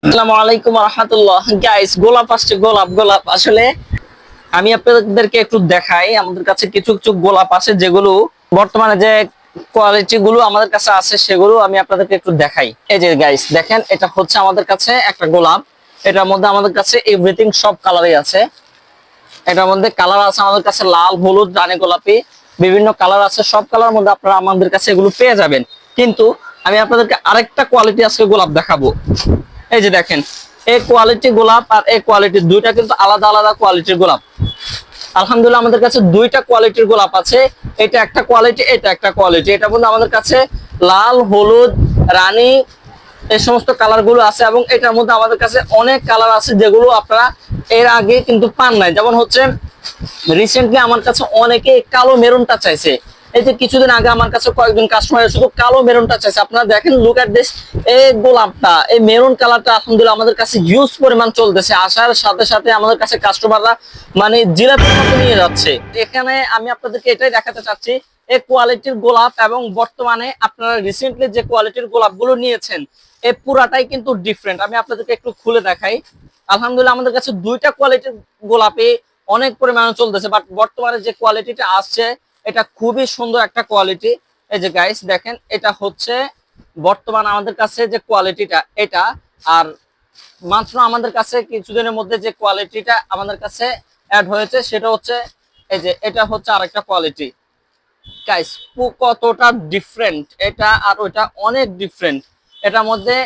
আসসালামু আলাইকুম ওয়া রাহমাতুল্লাহ। গাইস, গোলাপ আসছে, গোলাপ গোলাপ। আসলে আমি আপনাদেরকে একটু দেখাই, আমাদের কাছে কিছু কিছু গোলাপ আছে যেগুলো বর্তমানে যে কোয়ালিটি গুলো আমাদের কাছে আছে সেগুলো আমি আপনাদেরকে একটু দেখাই। এই যে গাইস দেখেন, এটা হচ্ছে আমাদের কাছে একটা গোলাপ। এটার মধ্যে আমাদের কাছে এভরিথিং সব কালারই আছে। এটার মধ্যে কালার আছে আমাদের কাছে লাল, হলুদ, রানী গোলাপি, বিভিন্ন কালার আছে। সব কালার মধ্যে আপনারা আমাদের কাছে এগুলো পেয়ে যাবেন। কিন্তু আমি আপনাদেরকে আরেকটা কোয়ালিটি আজকে গোলাপ দেখাবো। এই যে দেখেন, এই কোয়ালিটি গোলাপ আর এই কোয়ালিটি দুইটা কিন্তু আলাদা আলাদা কোয়ালিটির গোলাপ। আলহামদুলিল্লাহ আমাদের কাছে দুইটা কোয়ালিটির গোলাপ আছে। এটা একটা কোয়ালিটি, এটা একটা কোয়ালিটি। এটা বলতে আমাদের কাছে লাল, হলুদ, রানী এই সমস্ত কালার গুলো আছে, এবং এটার মধ্যে আমাদের কাছে অনেক কালার আছে যেগুলো আপনারা এর আগে কিন্তু পান নাই। যেমন হচ্ছে রিসেন্টলি আমার কাছে অনেকে কালো মেরুনটা চাইছে। এই যে কিছুদিন আগে আমার কাছে কয়েকজন কাস্টমার শুধু কালো মেরুনটা চাইছে। আপনারা দেখেন, লুক এট দিস, এই গোলাপটা, এই মেরুন কালারটা আলহামদুলিল্লাহ আমাদের কাছে হিউজ পরিমাণ চলতেছে। আসার সাথে সাথে আমাদের কাছে কাস্টমাররা মানে জিলাপির মতো নিয়ে যাচ্ছে। এখানে আমি আপনাদেরকে এটাই দেখাতে চাচ্ছি, এই কোয়ালিটির গোলাপ এবং বর্তমানে আপনারা রিসেন্টলি যে কোয়ালিটির গোলাপগুলো নিয়েছেন এই পুরাটাই কিন্তু ডিফারেন্ট। আমি আপনাদেরকে একটু খুলে দেখাই। আলহামদুলিল্লাহ আমাদের কাছে দুইটা কোয়ালিটির গোলাপে অনেক পরিমাণে চলতেছে, বাট বর্তমানে যে কোয়ালিটিটা আসছে এটা খুবই সুন্দর একটা কোয়ালিটি। এই যে গাইস দেখেন, এটা হচ্ছে বর্তমান আমাদের কাছে যে কোয়ালিটিটা এটা। আর মাত্র আমাদের কাছে কিছুদিনের মধ্যে যে কোয়ালিটিটা আমাদের কাছে অ্যাড হয়েছে সেটা হচ্ছে এই যে এটা হচ্ছে আরেকটা কোয়ালিটি। গাইস কতটা ডিফারেন্ট এটা আর ওইটা, অনেক ডিফারেন্ট। এটার মধ্যে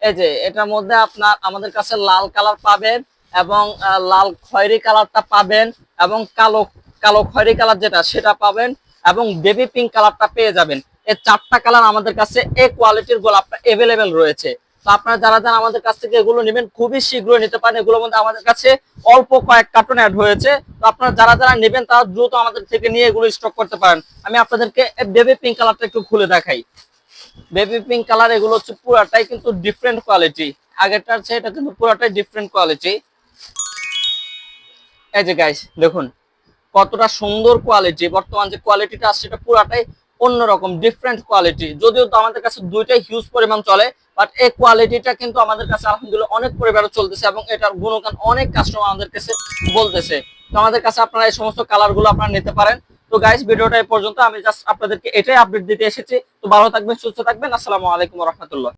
এই যে এটার মধ্যে আপনার আমাদের কাছে লাল কালার পাবেন, এবং লাল খয়েরি কালারটা পাবেন, এবং কালো কালো খয়েরি কালার যেটা সেটা পাবেন, এবং বেবি পিঙ্ক কালারটা পেয়ে যাবেন। এই চারটা কালার আমাদের কাছে এই কোয়ালিটির গোলাপটা এভেলেবেল রয়েছে। তো আপনারা যারা যারা আমাদের কাছ থেকে এগুলো নেবেন খুবই শীঘ্রই নিতে পারেন। এগুলোর মধ্যে আমাদের কাছে অল্প কয়েক কার্টন অ্যাড হয়েছে। তো আপনারা যারা যারা নেবেন তারা দ্রুত আমাদের থেকে নিয়ে এগুলো স্টক করতে পারেন। আমি আপনাদেরকে বেবি পিঙ্ক কালারটা একটু খুলে দেখাই। বেবি পিঙ্ক কালার এগুলো হচ্ছে পুরাটাই কিন্তু ডিফারেন্ট কোয়ালিটি। আগেরটার চেয়ে এটা কিন্তু পুরাটাই ডিফারেন্ট কোয়ালিটি। এই যে গাইস দেখুন কতটা সুন্দর কোয়ালিটি। বর্তমান যে কোয়ালিটিটা আসছে এটা পুরাটাই অন্যরকম, ডিফারেন্ট কোয়ালিটি। যদিও তো আমাদের কাছে দুইটাই হিউজ পরিমাণ চলে, বাট এই কোয়ালিটিটা কিন্তু আমাদের কাছে আলহামদুলিল্লাহ অনেক পরিমাণে চলতেছে, এবং এটার গুণগান অনেক কাস্টমার আমাদের কাছে বলতেছে। তো আমাদের কাছে আপনারা এই সমস্ত কালার গুলো আপনারা নিতে পারেন। তো গাইস ভিডিওটা এই পর্যন্ত, আমি জাস্ট আপনাদেরকে এটাই আপডেট দিতে এসেছি। তো ভালো থাকবেন, সুস্থ থাকবেন। আসসালামু আলাইকুম ওয়া রাহমাতুল্লাহ।